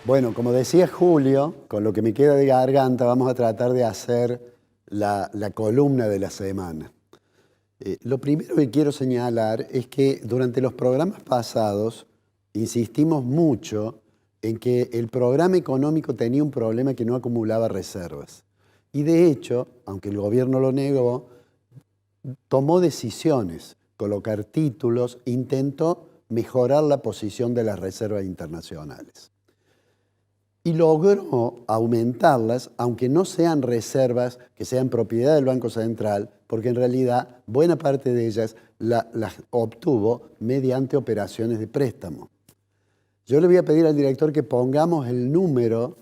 Bueno, como decía Julio, con lo que me queda de garganta vamos a tratar de hacer la columna de la semana. Lo primero que quiero señalar es que durante los programas pasados insistimos mucho en que el programa económico tenía un problema que no acumulaba reservas. Y de hecho, aunque el gobierno lo negó, tomó decisiones, colocar títulos, intentó mejorar la posición de las reservas internacionales. Y logró aumentarlas, aunque no sean reservas que sean propiedad del Banco Central, porque en realidad buena parte de ellas las obtuvo mediante operaciones de préstamo. Yo le voy a pedir al director que pongamos el número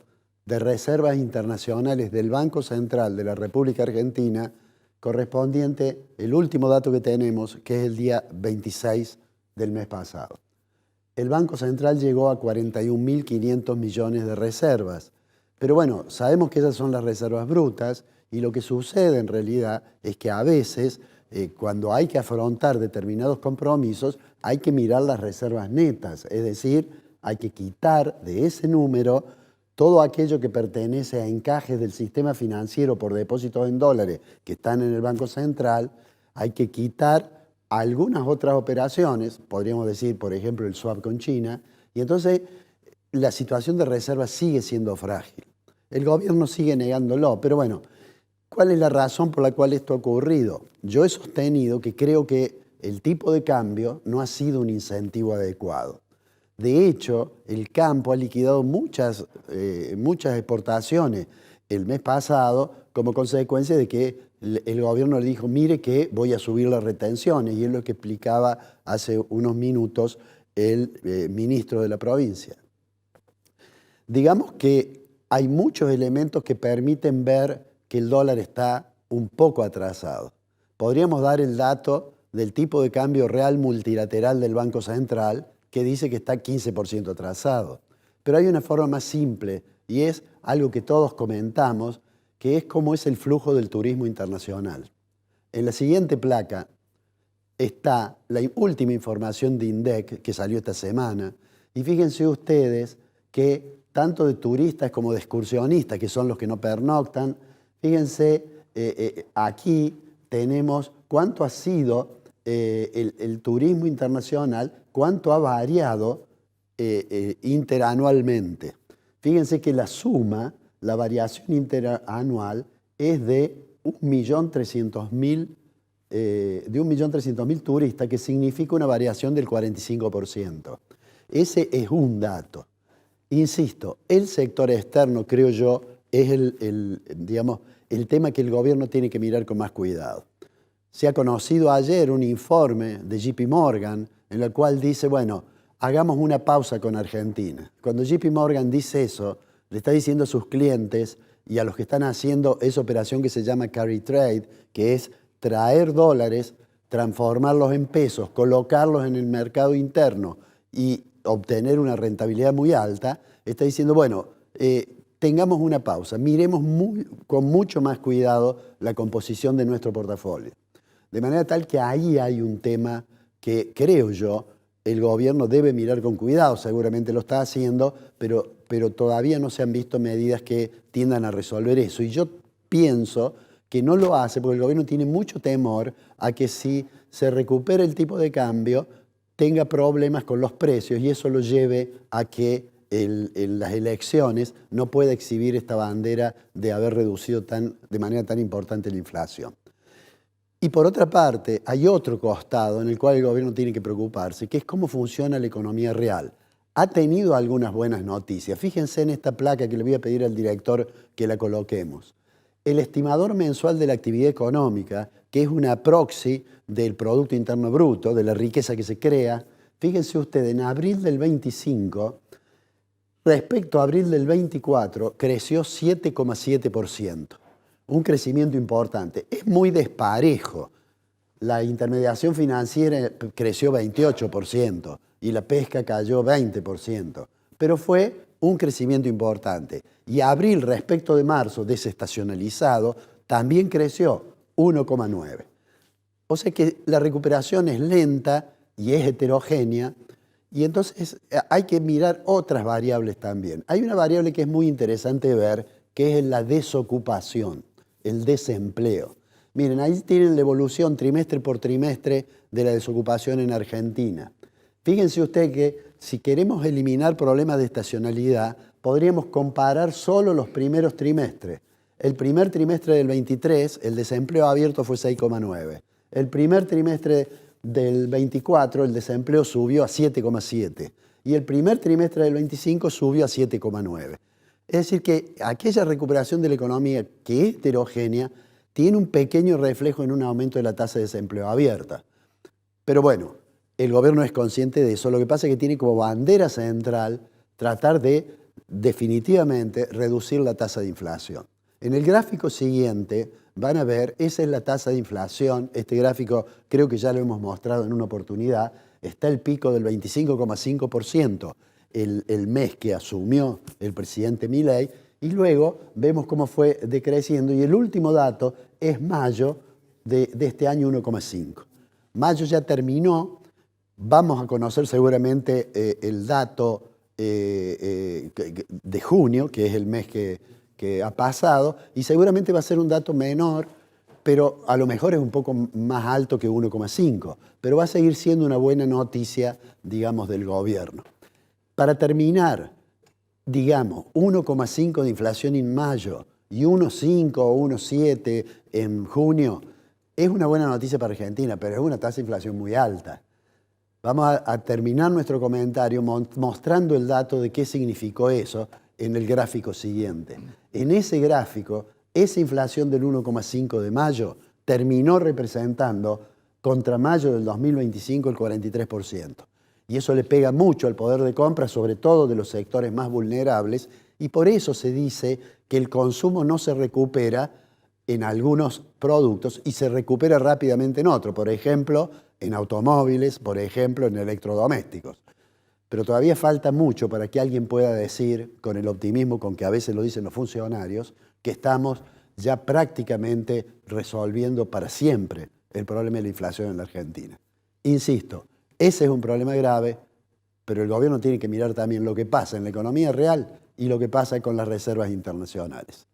de reservas internacionales del Banco Central de la República Argentina correspondiente, el último dato que tenemos, que es el día 26 del mes pasado. El Banco Central llegó a 41.500 millones de reservas. Pero bueno, sabemos que esas son las reservas brutas y lo que sucede en realidad es que a veces, cuando hay que afrontar determinados compromisos, hay que mirar las reservas netas, es decir, hay que quitar de ese número todo aquello que pertenece a encajes del sistema financiero por depósitos en dólares que están en el Banco Central, hay que quitar algunas otras operaciones, podríamos decir, por ejemplo, el swap con China, y entonces la situación de reserva sigue siendo frágil. El gobierno sigue negándolo, pero bueno, ¿cuál es la razón por la cual esto ha ocurrido? Yo he sostenido que creo que el tipo de cambio no ha sido un incentivo adecuado. De hecho, el campo ha liquidado muchas exportaciones el mes pasado como consecuencia de que el gobierno le dijo, mire que voy a subir las retenciones, y es lo que explicaba hace unos minutos el ministro de la provincia. Digamos que hay muchos elementos que permiten ver que el dólar está un poco atrasado. Podríamos dar el dato del tipo de cambio real multilateral del Banco Central, que dice que está 15% atrasado. Pero hay una forma más simple, y es algo que todos comentamos, que es cómo es el flujo del turismo internacional. En la siguiente placa está la última información de INDEC que salió esta semana, y fíjense ustedes que tanto de turistas como de excursionistas, que son los que no pernoctan, fíjense, aquí tenemos cuánto ha sido el turismo internacional, cuánto ha variado interanualmente. Fíjense que la suma, la variación interanual, es de 1.300.000 turistas, que significa una variación del 45%. Ese es un dato. Insisto, el sector externo, creo yo, es el tema que el gobierno tiene que mirar con más cuidado. Se ha conocido ayer un informe de JP Morgan en el cual dice, bueno, hagamos una pausa con Argentina. Cuando JP Morgan dice eso, le está diciendo a sus clientes y a los que están haciendo esa operación que se llama carry trade, que es traer dólares, transformarlos en pesos, colocarlos en el mercado interno y obtener una rentabilidad muy alta, está diciendo, bueno, tengamos una pausa, miremos con mucho más cuidado la composición de nuestro portafolio. De manera tal que ahí hay un tema que, creo yo, el gobierno debe mirar con cuidado, seguramente lo está haciendo, pero todavía no se han visto medidas que tiendan a resolver eso. Y yo pienso que no lo hace porque el gobierno tiene mucho temor a que si se recupera el tipo de cambio, tenga problemas con los precios y eso lo lleve a que en las elecciones no pueda exhibir esta bandera de haber reducido de manera tan importante la inflación. Y por otra parte, hay otro costado en el cual el gobierno tiene que preocuparse, que es cómo funciona la economía real. Ha tenido algunas buenas noticias. Fíjense en esta placa que le voy a pedir al director que la coloquemos. El estimador mensual de la actividad económica, que es una proxy del Producto Interno Bruto, de la riqueza que se crea, fíjense ustedes, en abril del 25, respecto a abril del 24, creció 7,7%. Un crecimiento importante. Es muy desparejo. La intermediación financiera creció 28% y la pesca cayó 20%. Pero fue un crecimiento importante. Y abril respecto de marzo, desestacionalizado, también creció 1,9%. O sea que la recuperación es lenta y es heterogénea Y entonces hay que mirar otras variables también. Hay una variable que es muy interesante ver, que es la desocupación, el desempleo. Miren, ahí tienen la evolución trimestre por trimestre de la desocupación en Argentina. Fíjense usted que si queremos eliminar problemas de estacionalidad, podríamos comparar solo los primeros trimestres. El primer trimestre del 23, el desempleo abierto fue 6,9. El primer trimestre del 24, el desempleo subió a 7,7. Y el primer trimestre del 25 subió a 7,9. Es decir, que aquella recuperación de la economía que es heterogénea tiene un pequeño reflejo en un aumento de la tasa de desempleo abierta. Pero bueno, el gobierno es consciente de eso. Lo que pasa es que tiene como bandera central tratar de definitivamente reducir la tasa de inflación. En el gráfico siguiente van a ver, esa es la tasa de inflación. Este gráfico creo que ya lo hemos mostrado en una oportunidad. Está el pico del 25,5% el mes que asumió el presidente Milei, y luego vemos cómo fue decreciendo, y el último dato es mayo de este año, 1,5. Mayo ya terminó, vamos a conocer seguramente el dato de junio, que es el mes que ha pasado, y seguramente va a ser un dato menor, pero a lo mejor es un poco más alto que 1,5, pero va a seguir siendo una buena noticia, digamos, del gobierno. Para terminar, digamos, 1,5 de inflación en mayo y 1,5 o 1,7 en junio, es una buena noticia para Argentina, pero es una tasa de inflación muy alta. Vamos a terminar nuestro comentario mostrando el dato de qué significó eso en el gráfico siguiente. En ese gráfico, esa inflación del 1,5 de mayo terminó representando contra mayo del 2025 el 43%. Y eso le pega mucho al poder de compra, sobre todo de los sectores más vulnerables, y por eso se dice que el consumo no se recupera en algunos productos y se recupera rápidamente en otros, por ejemplo, en automóviles, por ejemplo, en electrodomésticos. Pero todavía falta mucho para que alguien pueda decir, con el optimismo con que a veces lo dicen los funcionarios, que estamos ya prácticamente resolviendo para siempre el problema de la inflación en la Argentina. Insisto, ese es un problema grave, pero el gobierno tiene que mirar también lo que pasa en la economía real y lo que pasa con las reservas internacionales.